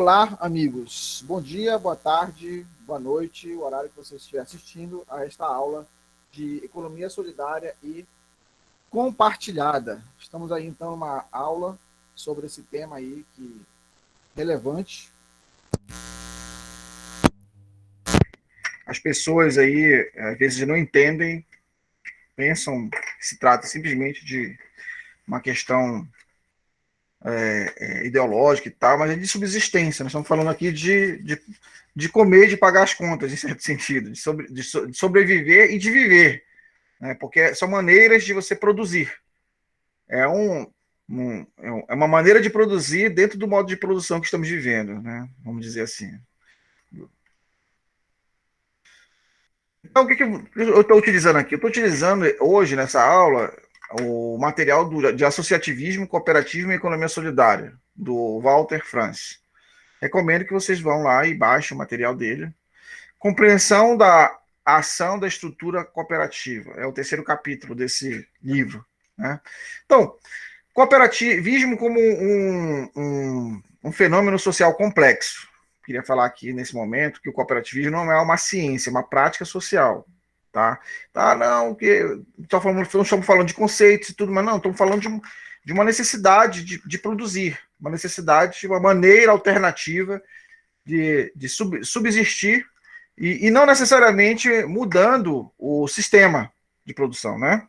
Olá, amigos. Bom dia, boa tarde, boa noite, o horário que você estiver assistindo a esta aula de economia solidária e compartilhada. Estamos aí, então, numa aula sobre esse tema aí que relevante. As pessoas aí, às vezes, não entendem, pensam que se trata simplesmente de uma questão ideológica e tal, mas é de subsistência. Nós estamos falando aqui de comer, de pagar as contas, em certo sentido, de sobreviver e de viver, né? Porque são maneiras de você produzir. É, é uma maneira de produzir dentro do modo de produção que estamos vivendo, né? Vamos dizer assim. Então, o que eu estou utilizando aqui? Eu estou utilizando hoje, nessa aula, o material de associativismo, cooperativismo e economia solidária, do Walter Franz. Recomendo que vocês vão lá e baixem o material dele. Compreensão da ação da estrutura cooperativa. É o terceiro capítulo desse livro, né? Então, cooperativismo como um fenômeno social complexo. Queria falar aqui nesse momento que o cooperativismo não é uma ciência, é uma prática social. Tá? Não, que estamos falando de conceitos e tudo, mas não, estamos falando de uma necessidade de produzir, uma necessidade de uma maneira alternativa de subsistir e não necessariamente mudando o sistema de produção, né?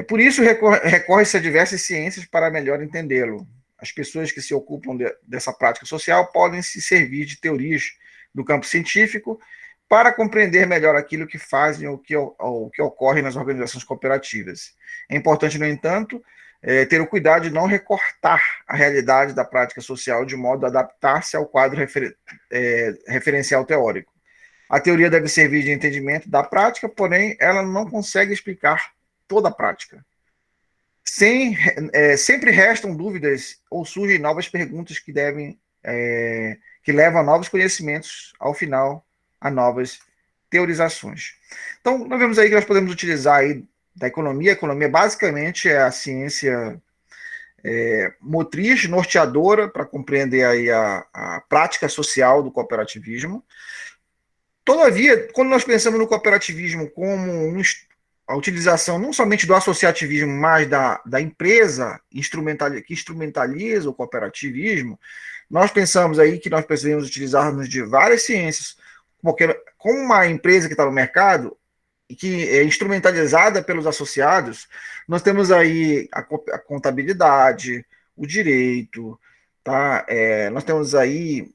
Por isso recorre-se a diversas ciências para melhor entendê-lo. As pessoas que se ocupam dessa prática social podem se servir de teorias do campo científico para compreender melhor aquilo que fazem ou que ocorre nas organizações cooperativas. É importante, no entanto, ter o cuidado de não recortar a realidade da prática social de modo a adaptar-se ao quadro referencial teórico. A teoria deve servir de entendimento da prática, porém, ela não consegue explicar toda a prática. Sempre restam dúvidas ou surgem novas perguntas que levam a novos conhecimentos, ao final, a novas teorizações. Então, nós vemos aí que nós podemos utilizar aí da economia. A economia basicamente é a ciência motriz, norteadora, para compreender aí a prática social do cooperativismo. Todavia, quando nós pensamos no cooperativismo como a utilização não somente do associativismo, mas da empresa que instrumentaliza o cooperativismo, nós pensamos aí que nós precisamos utilizarmos de várias ciências, porque como uma empresa que está no mercado e que é instrumentalizada pelos associados, nós temos aí a contabilidade, o direito, tá? Nós temos aí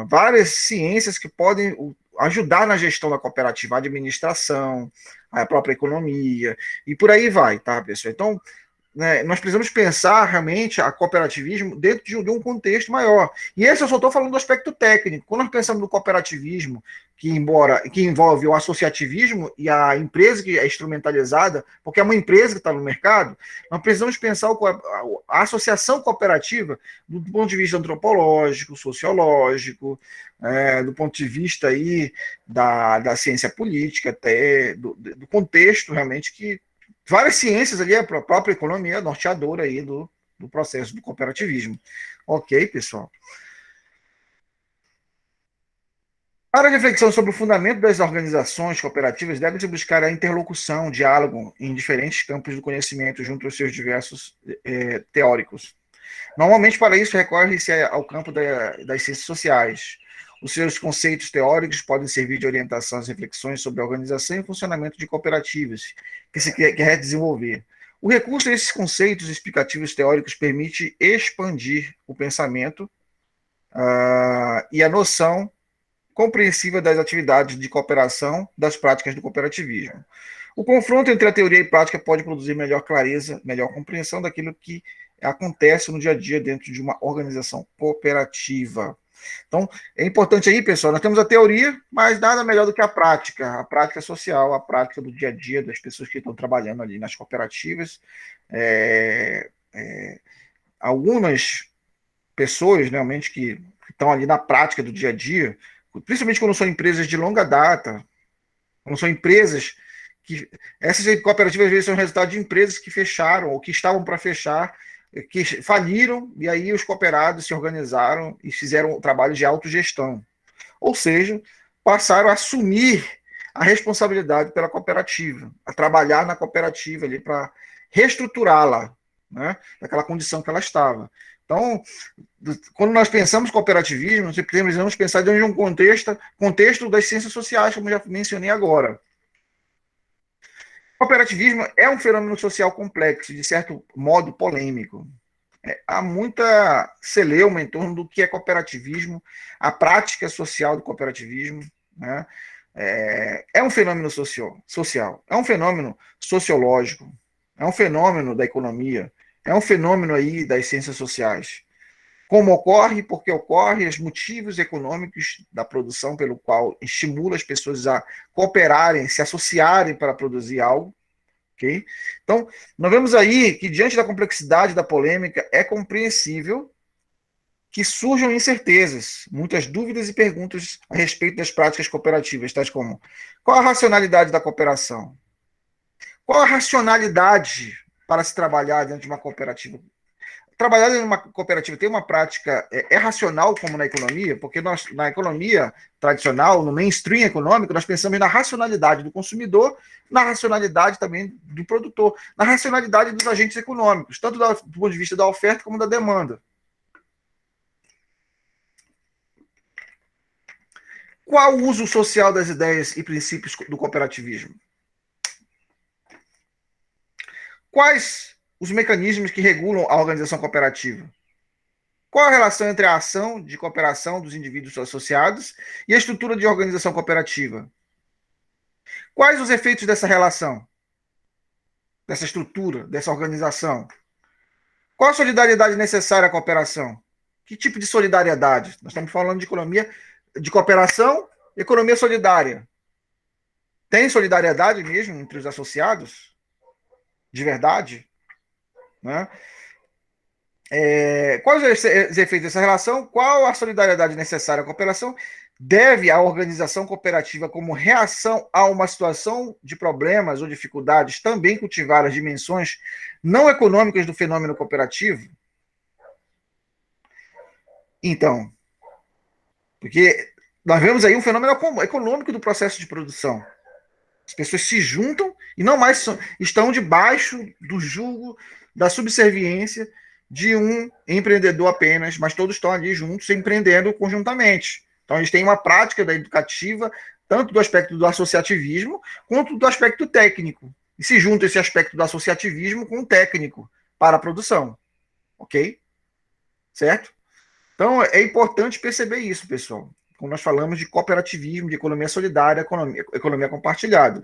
várias ciências que podem ajudar na gestão da cooperativa, a administração, a própria economia, e por aí vai, tá, pessoal? Então, né, nós precisamos pensar realmente a cooperativismo dentro de um contexto maior. E esse eu só estou falando do aspecto técnico. Quando nós pensamos no cooperativismo, que envolve o associativismo e a empresa que é instrumentalizada, porque é uma empresa que está no mercado, nós precisamos pensar a associação cooperativa do ponto de vista antropológico, sociológico, do ponto de vista aí da ciência política, até do contexto realmente que várias ciências ali, a própria economia norteadora aí do processo do cooperativismo. Ok, pessoal? Para a reflexão sobre o fundamento das organizações cooperativas, deve-se buscar a interlocução, diálogo em diferentes campos do conhecimento junto aos seus diversos teóricos. Normalmente, para isso, recorre-se ao campo das ciências sociais. Os seus conceitos teóricos podem servir de orientação às reflexões sobre a organização e funcionamento de cooperativas que se quer desenvolver. O recurso a esses conceitos explicativos teóricos permite expandir o pensamento e a noção compreensiva das atividades de cooperação das práticas do cooperativismo. O confronto entre a teoria e a prática pode produzir melhor clareza, melhor compreensão daquilo que acontece no dia a dia dentro de uma organização cooperativa. Então, é importante aí, pessoal, nós temos a teoria, mas nada melhor do que a prática social, a prática do dia a dia das pessoas que estão trabalhando ali nas cooperativas. Algumas pessoas, realmente, que estão ali na prática do dia a dia, principalmente quando são empresas de longa data, quando são empresas que... Essas cooperativas, às vezes, são resultado de empresas que fecharam ou que estavam para fechar que faliram, e aí os cooperados se organizaram e fizeram o trabalho de autogestão. Ou seja, passaram a assumir a responsabilidade pela cooperativa, a trabalhar na cooperativa ali para reestruturá-la, né, daquela condição que ela estava. Então, quando nós pensamos cooperativismo, nós precisamos pensar dentro de um contexto das ciências sociais, como já mencionei agora. O cooperativismo é um fenômeno social complexo, de certo modo polêmico. Há muita celeuma em torno do que é cooperativismo, a prática social do cooperativismo, né? É um fenômeno social, é um fenômeno sociológico, é um fenômeno da economia, é um fenômeno aí das ciências sociais. Como ocorre, porque ocorre, os motivos econômicos da produção pelo qual estimula as pessoas a cooperarem, se associarem para produzir algo. Okay? Então, nós vemos aí que, diante da complexidade da polêmica, é compreensível que surjam incertezas, muitas dúvidas e perguntas a respeito das práticas cooperativas, tais como: qual a racionalidade da cooperação? Qual a racionalidade para se trabalhar dentro de uma cooperativa? Trabalhar em uma cooperativa tem uma prática racional, como na economia, porque nós, na economia tradicional, no mainstream econômico, nós pensamos na racionalidade do consumidor, na racionalidade também do produtor, na racionalidade dos agentes econômicos, tanto do ponto de vista da oferta como da demanda. Qual o uso social das ideias e princípios do cooperativismo? Quais os mecanismos que regulam a organização cooperativa? Qual a relação entre a ação de cooperação dos indivíduos associados e a estrutura de organização cooperativa? Quais os efeitos dessa relação, dessa estrutura, dessa organização? Qual a solidariedade necessária à cooperação? Que tipo de solidariedade? Nós estamos falando de economia, de cooperação, economia solidária. Tem solidariedade mesmo entre os associados? De verdade? Né? Quais os efeitos dessa relação? Qual a solidariedade necessária à cooperação? Deve a organização cooperativa, como reação a uma situação de problemas ou dificuldades, também cultivar as dimensões não econômicas do fenômeno cooperativo? Então, porque nós vemos aí um fenômeno econômico do processo de produção. As pessoas se juntam e não mais estão debaixo do jugo, da subserviência de um empreendedor apenas, mas todos estão ali juntos, empreendendo conjuntamente. Então, eles têm uma prática da educativa, tanto do aspecto do associativismo, quanto do aspecto técnico. E se junta esse aspecto do associativismo com o técnico para a produção. Ok? Certo? Então, é importante perceber isso, pessoal, quando nós falamos de cooperativismo, de economia solidária, economia compartilhada.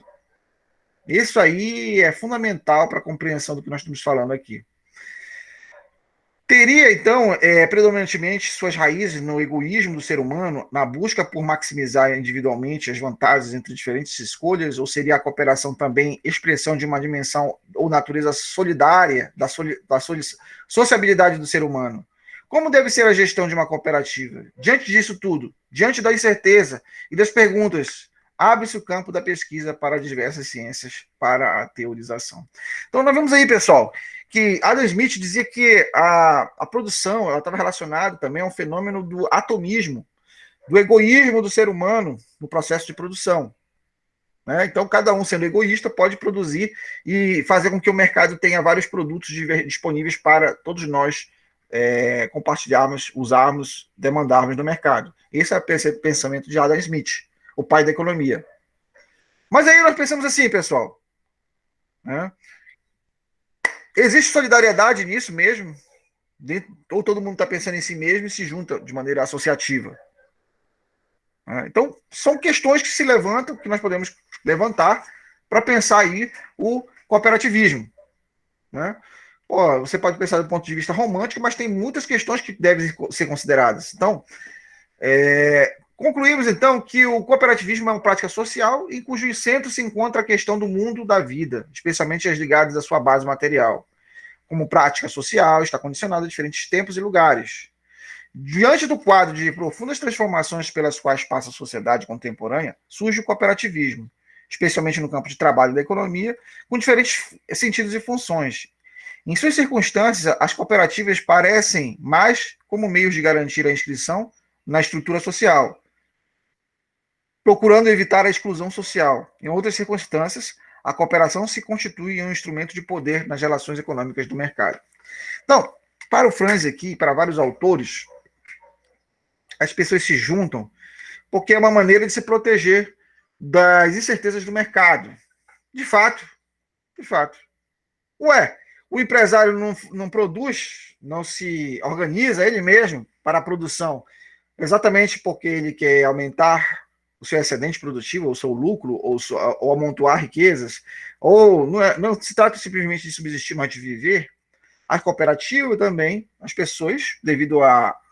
Isso aí é fundamental para a compreensão do que nós estamos falando aqui. Teria, então, predominantemente suas raízes no egoísmo do ser humano, na busca por maximizar individualmente as vantagens entre diferentes escolhas, ou seria a cooperação também expressão de uma dimensão ou natureza solidária da sociabilidade do ser humano? Como deve ser a gestão de uma cooperativa? Diante disso tudo, diante da incerteza e das perguntas, abre-se o campo da pesquisa para diversas ciências, para a teorização. Então, nós vemos aí, pessoal, que Adam Smith dizia que a produção estava relacionada também a um fenômeno do atomismo, do egoísmo do ser humano no processo de produção. Né? Então, cada um sendo egoísta pode produzir e fazer com que o mercado tenha vários produtos disponíveis para todos nós compartilharmos, usarmos, demandarmos no mercado. Esse é o pensamento de Adam Smith, o pai da economia. Mas aí nós pensamos assim, pessoal, né? Existe solidariedade nisso mesmo? Ou todo mundo está pensando em si mesmo e se junta de maneira associativa? Então, são questões que se levantam, que nós podemos levantar para pensar aí o cooperativismo. Né? Pô, você pode pensar do ponto de vista romântico, mas tem muitas questões que devem ser consideradas. Então, concluímos então que o cooperativismo é uma prática social em cujo centro se encontra a questão do mundo da vida, especialmente as ligadas à sua base material. Como prática social, está condicionado a diferentes tempos e lugares. Diante do quadro de profundas transformações pelas quais passa a sociedade contemporânea, surge o cooperativismo, especialmente no campo de trabalho da economia, com diferentes sentidos e funções. Em suas circunstâncias, as cooperativas parecem mais como meios de garantir a inscrição na estrutura social, procurando evitar a exclusão social. Em outras circunstâncias, a cooperação se constitui em um instrumento de poder nas relações econômicas do mercado. Então, para o Franz aqui, para vários autores, as pessoas se juntam porque é uma maneira de se proteger das incertezas do mercado. De fato, de fato. Ué, o empresário não produz, não se organiza ele mesmo para a produção, exatamente porque ele quer aumentar o seu excedente produtivo, ou o seu lucro, ou amontoar riquezas, ou não se trata simplesmente de subsistir, mas de viver. A cooperativa também, as pessoas, devido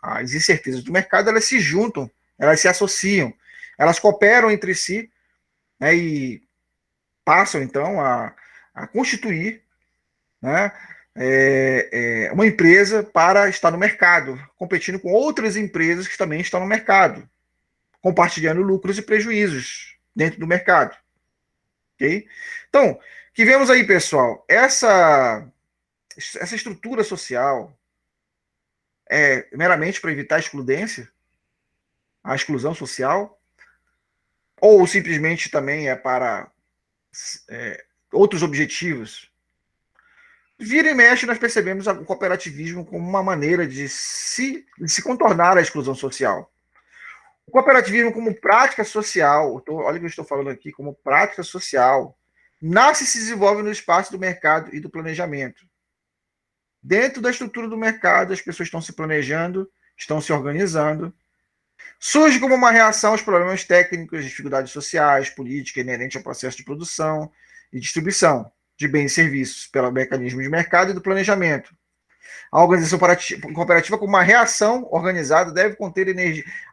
às incertezas do mercado, elas se juntam, elas se associam, elas cooperam entre si, né, e passam, então, a constituir, né, uma empresa para estar no mercado, competindo com outras empresas que também estão no mercado, compartilhando lucros e prejuízos dentro do mercado. Ok? Então, que vemos aí, pessoal, essa estrutura social é meramente para evitar a exclusão social, ou simplesmente também é para outros objetivos. Vira e mexe, nós percebemos o cooperativismo como uma maneira de se contornar a exclusão social. O cooperativismo como prática social, olha o que eu estou falando aqui, como prática social, nasce e se desenvolve no espaço do mercado e do planejamento. Dentro da estrutura do mercado, as pessoas estão se planejando, estão se organizando. Surge como uma reação aos problemas técnicos, dificuldades sociais, política inerente ao processo de produção e distribuição de bens e serviços pelo mecanismo de mercado e do planejamento. A organização cooperativa, como uma reação organizada, deve conter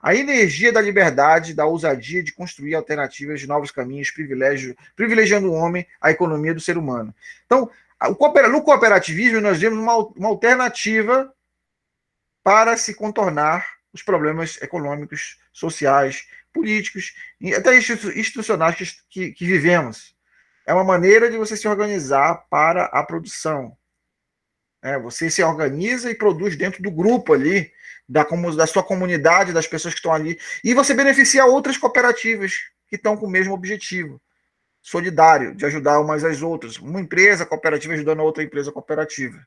a energia da liberdade, da ousadia de construir alternativas de novos caminhos, privilegiando o homem, a economia do ser humano. Então, no cooperativismo, nós vemos uma alternativa para se contornar os problemas econômicos, sociais, políticos e até institucionais que vivemos. É uma maneira de você se organizar para a produção. Você se organiza e produz dentro do grupo ali, da sua comunidade, das pessoas que estão ali, e você beneficia outras cooperativas que estão com o mesmo objetivo, solidário, de ajudar umas às outras. Uma empresa cooperativa ajudando a outra empresa cooperativa.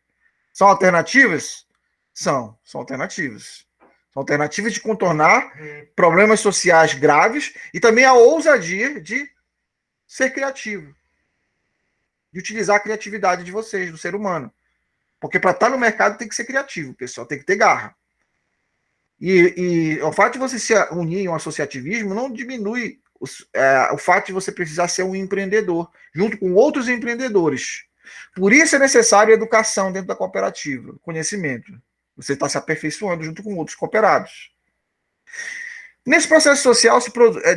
São alternativas? São alternativas. São alternativas de contornar problemas sociais graves e também a ousadia de ser criativo, de utilizar a criatividade de vocês, do ser humano. Porque para estar no mercado tem que ser criativo, pessoal, tem que ter garra. E o fato de você se unir em um associativismo não diminui o fato de você precisar ser um empreendedor, junto com outros empreendedores. Por isso é necessário educação dentro da cooperativa, conhecimento. Você está se aperfeiçoando junto com outros cooperados. Nesse processo social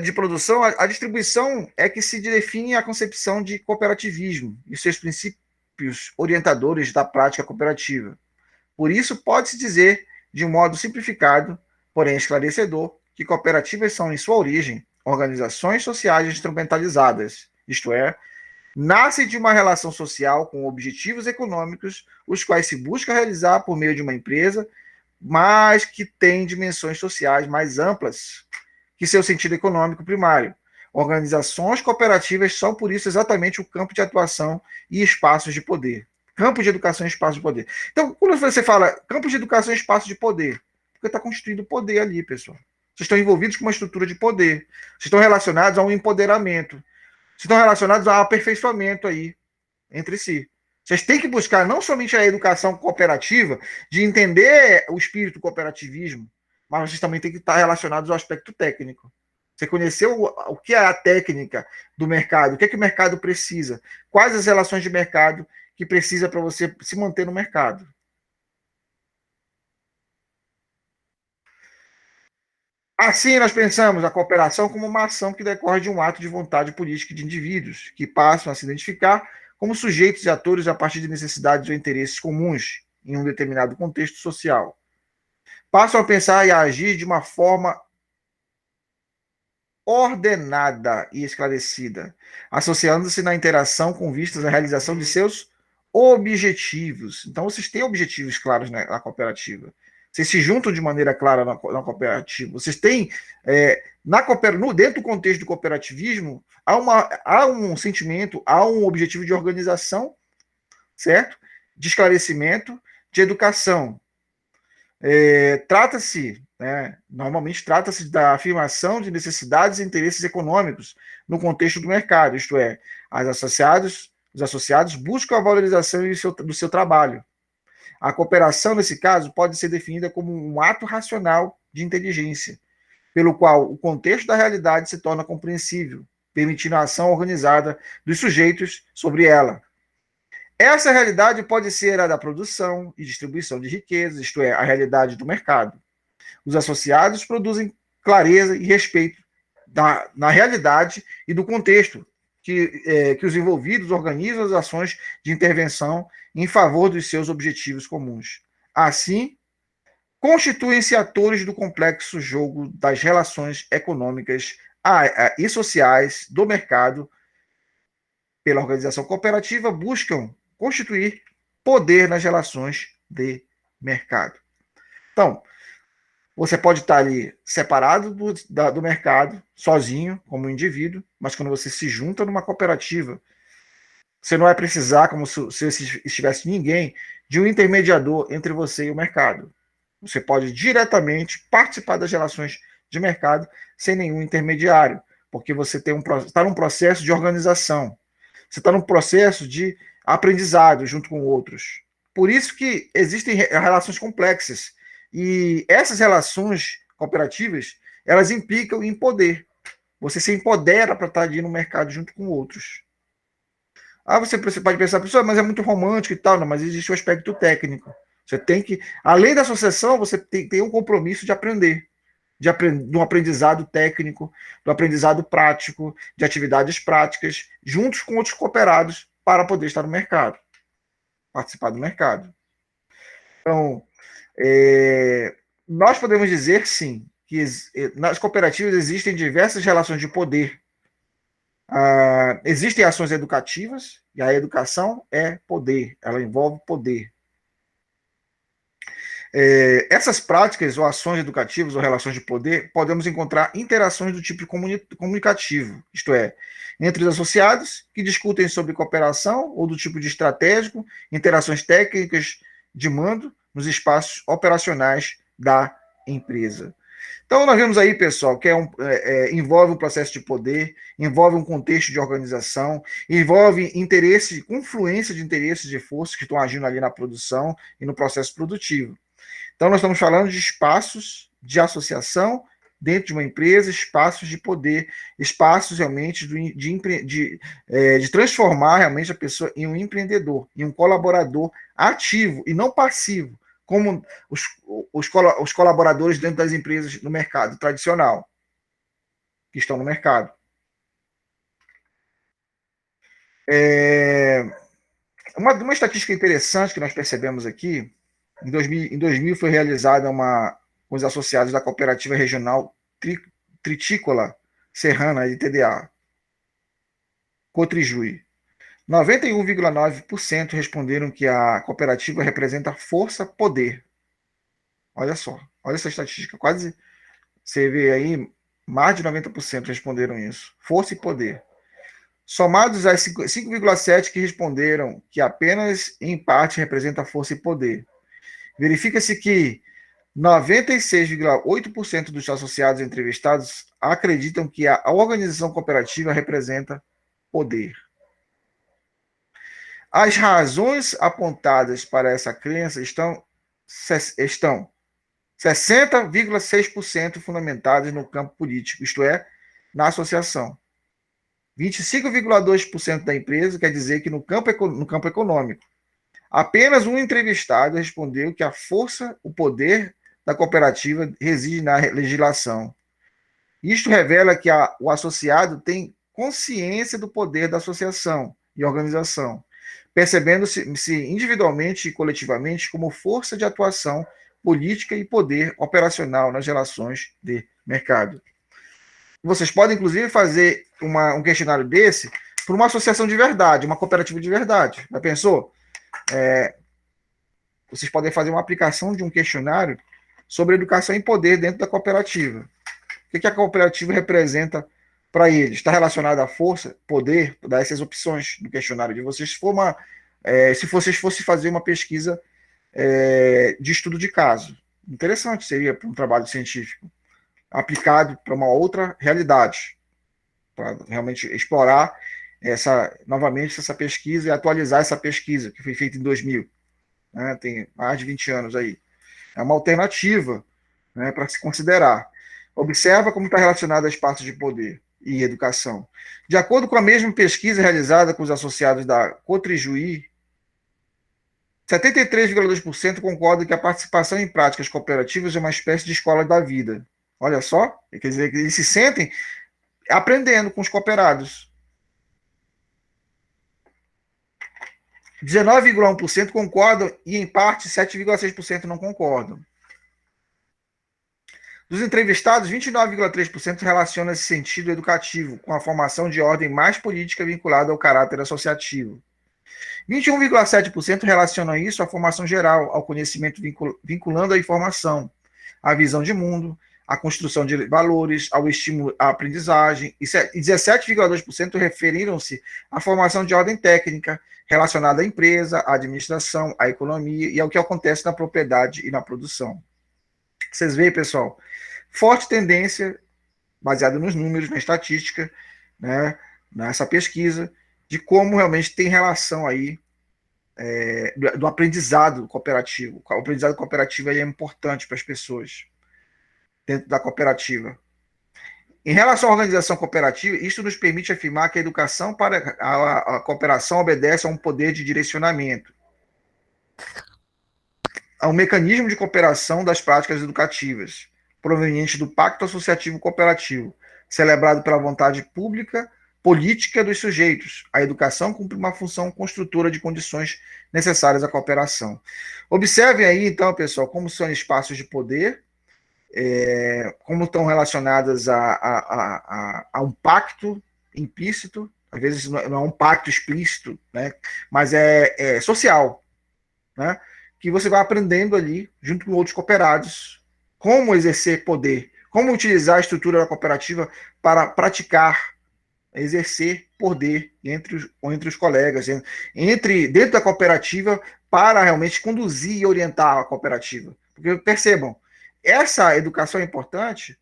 de produção, a distribuição é que se define a concepção de cooperativismo e seus princípios orientadores da prática cooperativa. Por isso, pode-se dizer, de um modo simplificado, porém esclarecedor, que cooperativas são, em sua origem, organizações sociais instrumentalizadas, isto é, nascem de uma relação social com objetivos econômicos, os quais se busca realizar por meio de uma empresa, mas que tem dimensões sociais mais amplas que seu sentido econômico primário. Organizações cooperativas são, por isso, exatamente o campo de atuação e espaços de poder. Campo de educação e espaço de poder. Então, quando você fala campo de educação e espaço de poder, porque está construindo poder ali, pessoal. Vocês estão envolvidos com uma estrutura de poder. Vocês estão relacionados a um empoderamento. Vocês estão relacionados a um aperfeiçoamento aí entre si. Vocês têm que buscar não somente a educação cooperativa, de entender o espírito cooperativismo, mas vocês também têm que estar relacionados ao aspecto técnico. Você conheceu o que é a técnica do mercado, o que é que o mercado precisa, quais as relações de mercado que precisa para você se manter no mercado. Assim, nós pensamos a cooperação como uma ação que decorre de um ato de vontade política de indivíduos que passam a se identificar como sujeitos e atores a partir de necessidades ou interesses comuns em um determinado contexto social. Passam a pensar e a agir de uma forma ordenada e esclarecida, associando-se na interação com vistas à realização de seus objetivos. Então, vocês têm objetivos claros na cooperativa. Vocês se juntam de maneira clara na cooperativa. Vocês têm, dentro do contexto do cooperativismo, há um sentimento, há um objetivo de organização, certo? De esclarecimento, de educação. Normalmente trata-se da afirmação de necessidades e interesses econômicos no contexto do mercado, isto é, os associados buscam a valorização do seu trabalho. A cooperação, nesse caso, pode ser definida como um ato racional de inteligência, pelo qual o contexto da realidade se torna compreensível, permitindo a ação organizada dos sujeitos sobre ela. Essa realidade pode ser a da produção e distribuição de riquezas, isto é, a realidade do mercado. Os associados produzem clareza e respeito na realidade e do contexto que os envolvidos organizam as ações de intervenção em favor dos seus objetivos comuns. Assim, constituem-se atores do complexo jogo das relações econômicas e sociais do mercado. Pela organização cooperativa, buscam constituir poder nas relações de mercado. Então, você pode estar ali separado do mercado, sozinho, como indivíduo, mas quando você se junta numa cooperativa, você não vai precisar, como se estivesse ninguém, de um intermediador entre você e o mercado. Você pode diretamente participar das relações de mercado sem nenhum intermediário, porque você está num processo de organização. Você está num processo de aprendizado junto com outros. Por isso que existem relações complexas. E essas relações cooperativas, elas implicam em poder. Você se empodera para estar ali no mercado junto com outros. Você pode pensar, pessoal, mas é muito romântico e tal. Não, mas existe o aspecto técnico. Você tem que, além da associação, você tem um compromisso de aprender. De um aprendizado técnico, do aprendizado prático, de atividades práticas, juntos com outros cooperados, para poder estar no mercado, participar do mercado. Então, nós podemos dizer, sim, que nas cooperativas existem diversas relações de poder. Existem ações educativas, e a educação é poder, ela envolve poder. Essas práticas ou ações educativas ou relações de poder, podemos encontrar interações do tipo comunicativo, isto é, entre os associados que discutem sobre cooperação ou do tipo de estratégico, interações técnicas de mando nos espaços operacionais da empresa. Então, nós vemos aí, pessoal, que envolve um processo de poder, envolve um contexto de organização, envolve interesse, confluência de interesses de forças que estão agindo ali na produção e no processo produtivo. Então, nós estamos falando de espaços de associação dentro de uma empresa, espaços de poder, espaços realmente de transformar realmente a pessoa em um empreendedor, em um colaborador ativo e não passivo, como os colaboradores dentro das empresas no mercado tradicional, que estão no mercado. Uma estatística interessante que nós percebemos aqui, em 2000 foi realizada com os associados da Cooperativa Regional Tritícola Serrana, ITDA, Cotrijuí. 91,9% responderam que a cooperativa representa força-poder. Olha só, olha essa estatística, quase, você vê aí, mais de 90% responderam isso, força e poder. Somados a 5,7% que responderam que apenas em parte representa força e poder. Verifica-se que 96,8% dos associados entrevistados acreditam que a organização cooperativa representa poder. As razões apontadas para essa crença estão 60,6% fundamentadas no campo político, isto é, na associação. 25,2% da empresa quer dizer que no campo econômico. Apenas um entrevistado respondeu que a força, o poder da cooperativa reside na legislação. Isto revela que o associado tem consciência do poder da associação e organização, percebendo-se individualmente e coletivamente como força de atuação política e poder operacional nas relações de mercado. Vocês podem, inclusive, fazer um questionário desse para uma associação de verdade, uma cooperativa de verdade. Já pensou? vocês podem fazer uma aplicação de um questionário sobre educação e poder dentro da cooperativa. O que a cooperativa representa para eles? Está relacionado à força, poder, dar essas opções no questionário de vocês. Se vocês fossem fazer uma pesquisa de estudo de caso, interessante seria para um trabalho científico aplicado para uma outra realidade, para realmente explorar novamente essa pesquisa e atualizar essa pesquisa que foi feita em 2000, né? Tem mais de 20 anos aí. É uma alternativa, né, para se considerar. Observa como está relacionado a espaços de poder e educação. De acordo com a mesma pesquisa realizada com os associados da Cotrijuí, 73,2% concordam que a participação em práticas cooperativas é uma espécie de escola da vida. Olha só, quer dizer que eles se sentem aprendendo com os cooperados. 19,1% concordam e, em parte, 7,6% não concordam. Dos entrevistados, 29,3% relaciona esse sentido educativo com a formação de ordem mais política vinculada ao caráter associativo. 21,7% relacionam isso à formação geral, ao conhecimento vinculando a informação, à visão de mundo, à construção de valores, ao estímulo à aprendizagem, e 17,2% referiram-se à formação de ordem técnica, relacionada à empresa, à administração, à economia e ao que acontece na propriedade e na produção. Vocês veem, pessoal, forte tendência, baseada nos números, na estatística, né, nessa pesquisa, de como realmente tem relação aí do aprendizado cooperativo. O aprendizado cooperativo aí é importante para as pessoas dentro da cooperativa. Em relação à organização cooperativa, isso nos permite afirmar que a educação para a cooperação obedece a um poder de direcionamento, a um mecanismo de cooperação das práticas educativas, proveniente do Pacto Associativo Cooperativo, celebrado pela vontade pública política dos sujeitos. A educação cumpre uma função construtora de condições necessárias à cooperação. Observem aí, então, pessoal, como são espaços de poder, como estão relacionadas a um pacto implícito, às vezes não é um pacto explícito, né, mas é social, né, que você vai aprendendo ali, junto com outros cooperados, como exercer poder, como utilizar a estrutura da cooperativa para praticar, exercer poder entre os colegas, dentro da cooperativa, para realmente conduzir e orientar a cooperativa. Porque percebam, essa educação é importante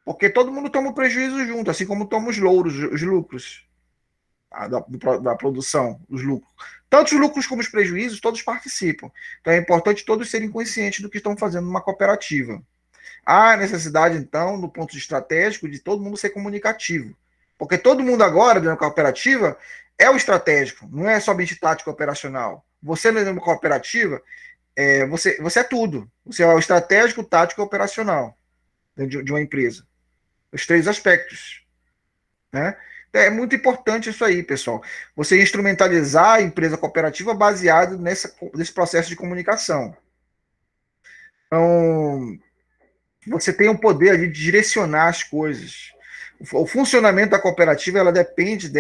porque todo mundo toma o prejuízo junto, assim como toma os louros, os lucros da produção, os lucros. Tanto os lucros como os prejuízos, todos participam. Então é importante todos serem conscientes do que estão fazendo numa cooperativa. Há necessidade, então, no ponto estratégico, de todo mundo ser comunicativo. Porque todo mundo agora, dentro da cooperativa, é o estratégico, não é somente tático operacional. Você, dentro de uma cooperativa, você é tudo. Você é o estratégico, tático e operacional dentro de uma empresa. Os três aspectos. Né? É muito importante isso aí, pessoal. Você instrumentalizar a empresa cooperativa baseado nesse processo de comunicação. Então, você tem o poder ali de direcionar as coisas. O funcionamento da cooperativa, ela depende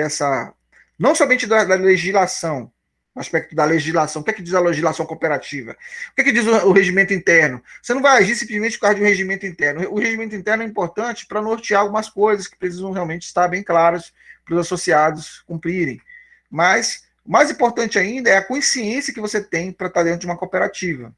não somente da legislação, o aspecto da legislação. O que é que diz a legislação cooperativa? O que é que diz o regimento interno? Você não vai agir simplesmente por causa de um regimento interno. O regimento interno é importante para nortear algumas coisas que precisam realmente estar bem claras para os associados cumprirem. Mas o mais importante ainda é a consciência que você tem para estar dentro de uma cooperativa,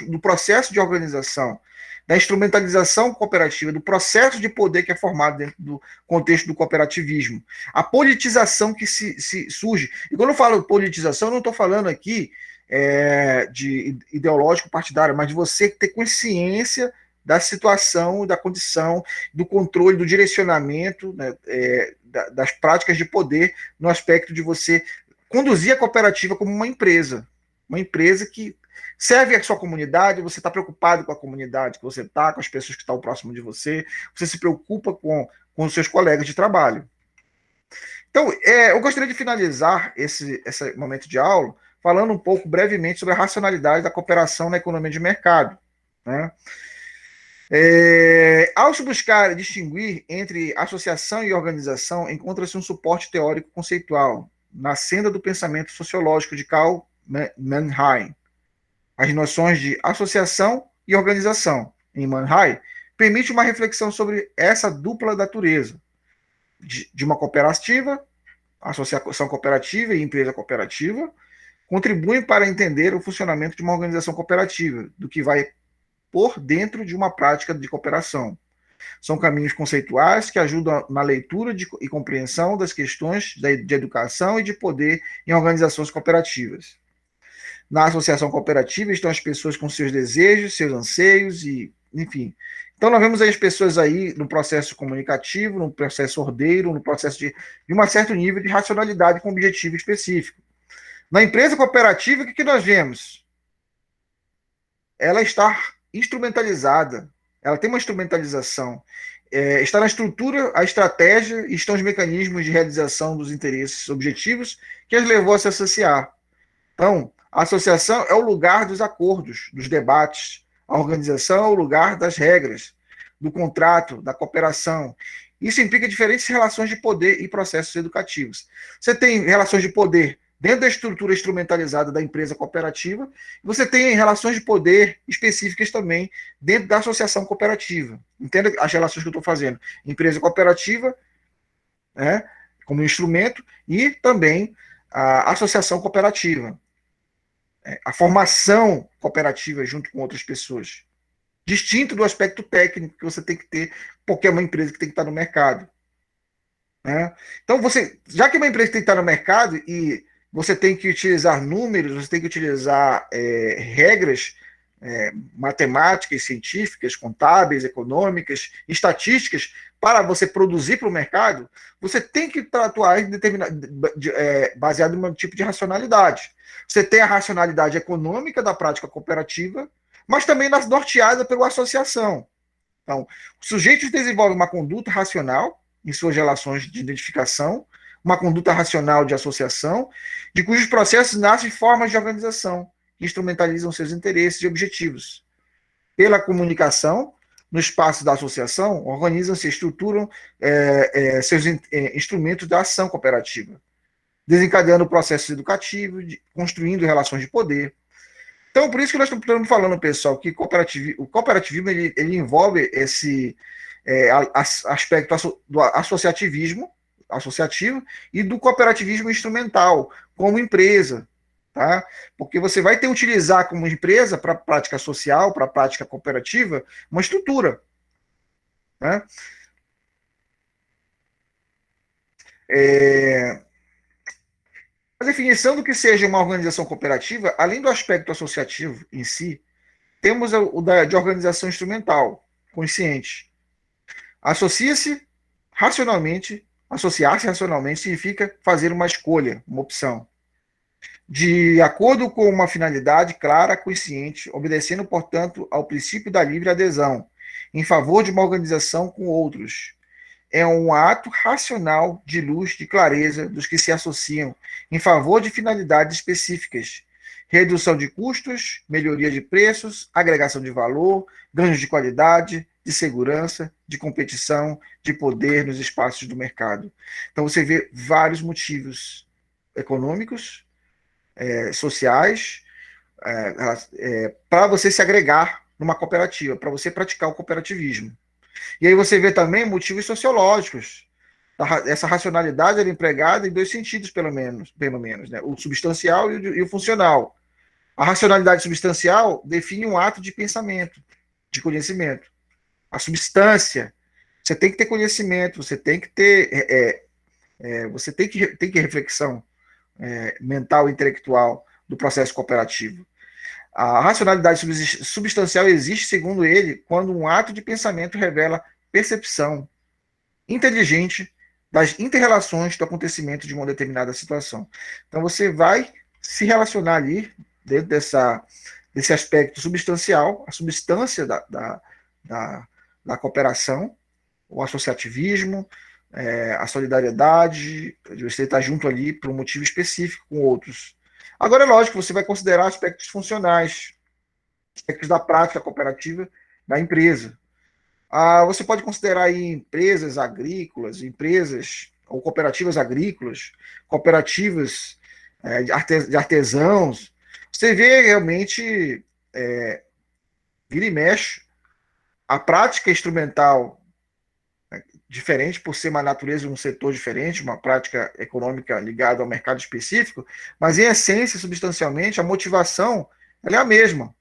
do processo de organização, da instrumentalização cooperativa, do processo de poder que é formado dentro do contexto do cooperativismo, a politização que se surge. E quando eu falo politização, eu não estou falando aqui de ideológico partidário, mas de você ter consciência da situação, da condição, do controle, do direcionamento, né, das práticas de poder, no aspecto de você conduzir a cooperativa como uma empresa que serve a sua comunidade, você está preocupado com a comunidade que você está, com as pessoas que estão próximo de você se preocupa com os seus colegas de trabalho. Então, eu gostaria de finalizar esse momento de aula falando um pouco brevemente sobre a racionalidade da cooperação na economia de mercado. Né? Ao se buscar distinguir entre associação e organização, encontra-se um suporte teórico conceitual, na senda do pensamento sociológico de Karl Mannheim. As noções de associação e organização em Mannheim permite uma reflexão sobre essa dupla natureza de uma cooperativa, associação cooperativa e empresa cooperativa, contribuem para entender o funcionamento de uma organização cooperativa, do que vai por dentro de uma prática de cooperação. São caminhos conceituais que ajudam na leitura e compreensão das questões de educação e de poder em organizações cooperativas. Na associação cooperativa estão as pessoas com seus desejos, seus anseios e, enfim. Então nós vemos aí as pessoas aí no processo comunicativo, no processo ordeiro, no processo de um certo nível de racionalidade com objetivo específico. Na empresa cooperativa, o que nós vemos? Ela está instrumentalizada, ela tem uma instrumentalização, está na estrutura, a estratégia e estão os mecanismos de realização dos interesses objetivos que as levou a se associar. Então, a associação é o lugar dos acordos, dos debates. A organização é o lugar das regras, do contrato, da cooperação. Isso implica diferentes relações de poder e processos educativos. Você tem relações de poder dentro da estrutura instrumentalizada da empresa cooperativa, e você tem relações de poder específicas também dentro da associação cooperativa. Entenda as relações que eu estou fazendo. Empresa cooperativa, né, como instrumento, e também a associação cooperativa. A formação cooperativa junto com outras pessoas. Distinto do aspecto técnico que você tem que ter, porque é uma empresa que tem que estar no mercado. Né? Então, já que é uma empresa que tem que estar no mercado e você tem que utilizar números, você tem que utilizar regras matemáticas, científicas, contábeis, econômicas, estatísticas, para você produzir para o mercado, você tem que atuar baseado em um tipo de racionalidade. Você tem a racionalidade econômica da prática cooperativa, mas também norteada pela associação. Então, os sujeitos desenvolvem uma conduta racional em suas relações de identificação, uma conduta racional de associação, de cujos processos nascem formas de organização, que instrumentalizam seus interesses e objetivos. Pela comunicação, no espaço da associação, organizam-se e estruturam seus instrumentos da ação cooperativa, desencadeando processos educativos, construindo relações de poder. Então, por isso que nós estamos falando, pessoal, que o cooperativismo ele envolve esse aspecto do associativo e do cooperativismo instrumental, como empresa. Tá? Porque você vai ter que utilizar como empresa, para a prática social, para a prática cooperativa, uma estrutura. Né? A definição do que seja uma organização cooperativa, além do aspecto associativo em si, temos de organização instrumental, consciente. Associa-se racionalmente, associar-se racionalmente significa fazer uma escolha, uma opção, de acordo com uma finalidade clara, consciente, obedecendo, portanto, ao princípio da livre adesão, em favor de uma organização com outros. É um ato racional de luz, de clareza dos que se associam em favor de finalidades específicas, redução de custos, melhoria de preços, agregação de valor, ganhos de qualidade, de segurança, de competição, de poder nos espaços do mercado. Então você vê vários motivos econômicos, sociais, para você se agregar numa cooperativa, para você praticar o cooperativismo. E aí você vê também motivos sociológicos. Essa racionalidade era empregada em dois sentidos, pelo menos, né? O substancial e o funcional. A racionalidade substancial define um ato de pensamento, de conhecimento. A substância, você tem que ter conhecimento, você tem que ter, você tem que ter reflexão mental e intelectual do processo cooperativo. A racionalidade substancial existe, segundo ele, quando um ato de pensamento revela percepção inteligente das interrelações do acontecimento de uma determinada situação. Então, você vai se relacionar ali, dentro desse aspecto substancial, a substância da cooperação, o associativismo, a solidariedade, você está junto ali por um motivo específico com outros. Agora, é lógico, você vai considerar aspectos funcionais, aspectos da prática cooperativa da empresa. Você pode considerar aí empresas agrícolas, empresas ou cooperativas agrícolas, cooperativas de artesãos, Você vê realmente, vira e mexe, a prática instrumental diferente, por ser uma natureza de um setor diferente, uma prática econômica ligada ao mercado específico, mas em essência, substancialmente, a motivação ela é a mesma.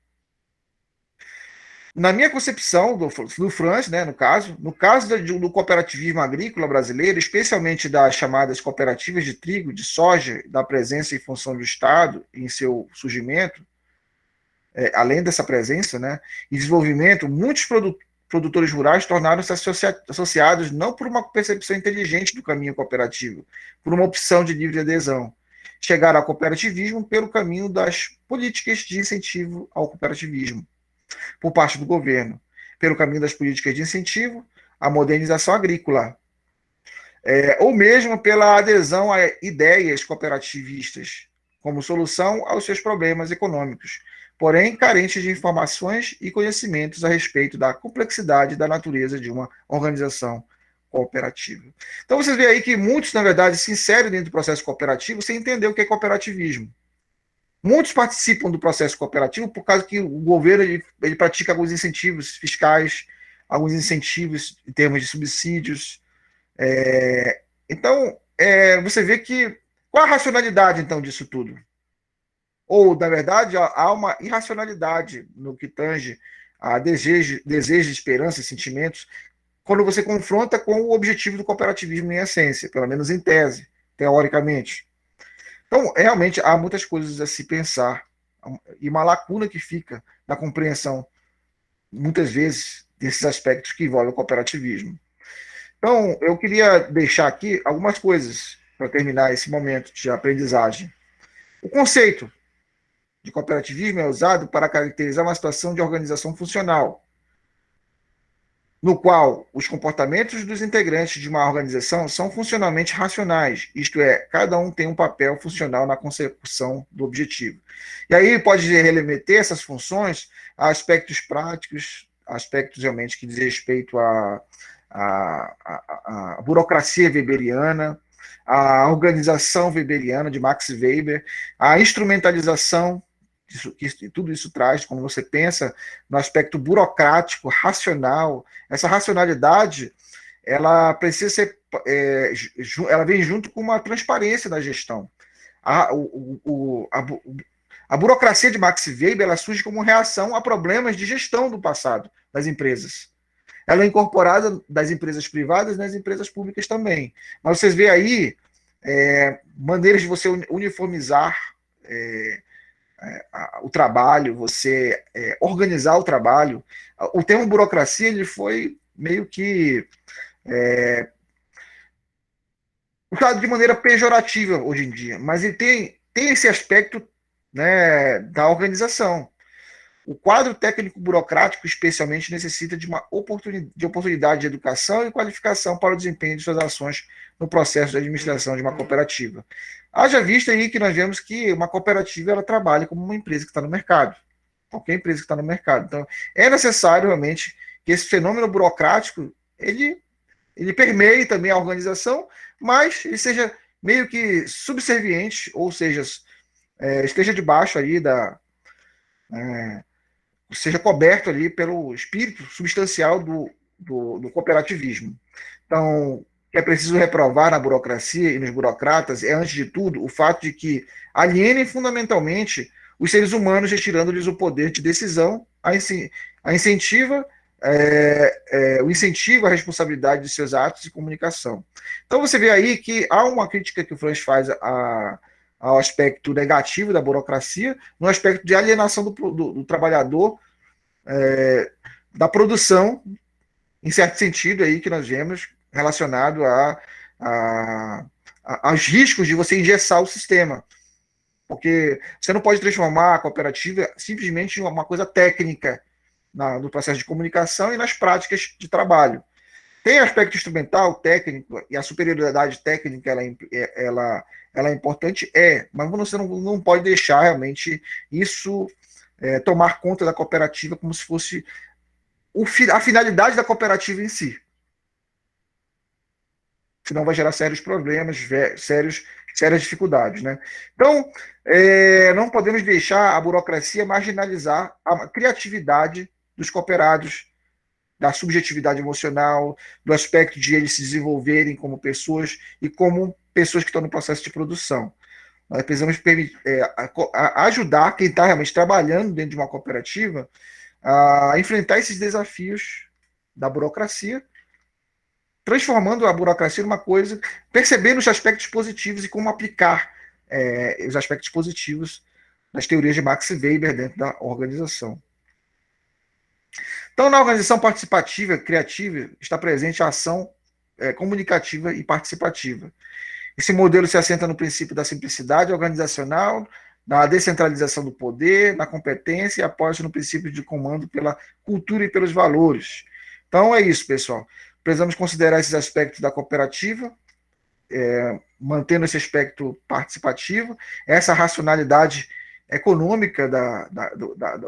Na minha concepção do Franz, né, no caso do cooperativismo agrícola brasileiro, especialmente das chamadas cooperativas de trigo, de soja, da presença e função do Estado em seu surgimento, além dessa presença, né, e desenvolvimento, muitos produtores rurais tornaram-se associados não por uma percepção inteligente do caminho cooperativo, por uma opção de livre adesão. Chegaram ao cooperativismo pelo caminho das políticas de incentivo ao cooperativismo por parte do governo, pelo caminho das políticas de incentivo à modernização agrícola, ou mesmo pela adesão a ideias cooperativistas como solução aos seus problemas econômicos, porém carentes de informações e conhecimentos a respeito da complexidade da natureza de uma organização cooperativa. Então vocês veem aí que muitos, na verdade, se inserem dentro do processo cooperativo sem entender o que é cooperativismo. Muitos participam do processo cooperativo por causa que o governo ele pratica alguns incentivos fiscais, alguns incentivos em termos de subsídios. Então, você vê que qual a racionalidade então disso tudo? Ou, na verdade, há uma irracionalidade no que tange a desejo, esperança e sentimentos quando você confronta com o objetivo do cooperativismo em essência, pelo menos em tese, teoricamente. Então, realmente, há muitas coisas a se pensar e uma lacuna que fica na compreensão, muitas vezes, desses aspectos que envolvem o cooperativismo. Então, eu queria deixar aqui algumas coisas para terminar esse momento de aprendizagem. O conceito de cooperativismo é usado para caracterizar uma situação de organização funcional, no qual os comportamentos dos integrantes de uma organização são funcionalmente racionais, isto é, cada um tem um papel funcional na consecução do objetivo. E aí pode remeter essas funções a aspectos práticos, aspectos realmente que diz respeito à burocracia weberiana, à organização weberiana de Max Weber, à instrumentalização que tudo isso traz, quando você pensa no aspecto burocrático, racional, essa racionalidade, ela precisa ser, ela vem junto com uma transparência da gestão. A, o, a burocracia de Max Weber, ela surge como reação a problemas de gestão do passado das empresas. Ela é incorporada das empresas privadas nas empresas públicas também. Mas vocês veem aí maneiras de você uniformizar o trabalho, você organizar o trabalho. O termo burocracia ele foi meio que usado de maneira pejorativa hoje em dia, mas ele tem esse aspecto, né, da organização. O quadro técnico burocrático, especialmente, necessita de uma oportunidade de educação e qualificação para o desempenho de suas ações no processo de administração de uma cooperativa. Haja vista aí que nós vemos que uma cooperativa ela trabalha como uma empresa que está no mercado. Qualquer empresa que está no mercado. Então, é necessário realmente que esse fenômeno burocrático ele permeie também a organização, mas ele seja meio que subserviente, ou seja, esteja debaixo ali seja coberto ali pelo espírito substancial do cooperativismo. Então, que é preciso reprovar na burocracia e nos burocratas é, antes de tudo, o fato de que alienem fundamentalmente os seres humanos, retirando-lhes o poder de decisão, a incentiva o incentivo à responsabilidade de seus atos e comunicação. Então você vê aí que há uma crítica que o Franz faz ao aspecto negativo da burocracia, no aspecto de alienação do trabalhador, da produção, em certo sentido aí que nós vemos relacionado aos riscos de você engessar o sistema. Porque você não pode transformar a cooperativa simplesmente em uma coisa técnica no processo de comunicação e nas práticas de trabalho. Tem aspecto instrumental, técnico, e a superioridade técnica ela é importante, mas você não pode deixar realmente isso tomar conta da cooperativa como se fosse a finalidade da cooperativa em si. Senão vai gerar sérios problemas, sérios sérias dificuldades, né? Então, não podemos deixar a burocracia marginalizar a criatividade dos cooperados, da subjetividade emocional, do aspecto de eles se desenvolverem como pessoas e como pessoas que estão no processo de produção. Nós precisamos ajudar quem está realmente trabalhando dentro de uma cooperativa a enfrentar esses desafios da burocracia, transformando a burocracia numa coisa, percebendo os aspectos positivos e como aplicar os aspectos positivos das teorias de Max Weber dentro da organização. Então, na organização participativa, criativa, está presente a ação comunicativa e participativa. Esse modelo se assenta no princípio da simplicidade organizacional, na descentralização do poder, na competência e apoia-se no princípio de comando pela cultura e pelos valores. Então, é isso, pessoal. Precisamos considerar esses aspectos da cooperativa, mantendo esse aspecto participativo, essa racionalidade econômica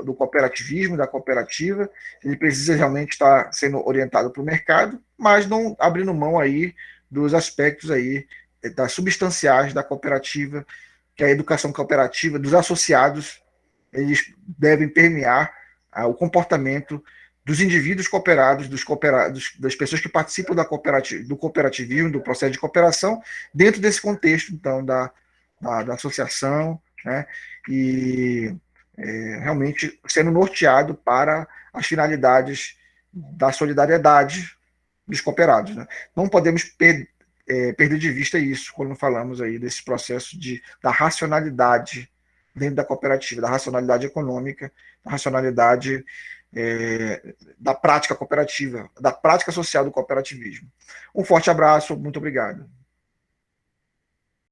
do cooperativismo, da cooperativa. Ele precisa realmente estar sendo orientado para o mercado, mas não abrindo mão aí dos aspectos aí das substanciais da cooperativa, que é a educação cooperativa dos associados, eles devem permear o comportamento dos indivíduos cooperados, das pessoas que participam do cooperativismo, do processo de cooperação, dentro desse contexto, então, da associação, né, e realmente sendo norteado para as finalidades da solidariedade dos cooperados. Né? Não podemos perder de vista isso quando falamos aí desse processo da racionalidade dentro da cooperativa, da racionalidade econômica, da racionalidade da prática cooperativa, da prática social do cooperativismo. Um forte abraço, muito obrigado.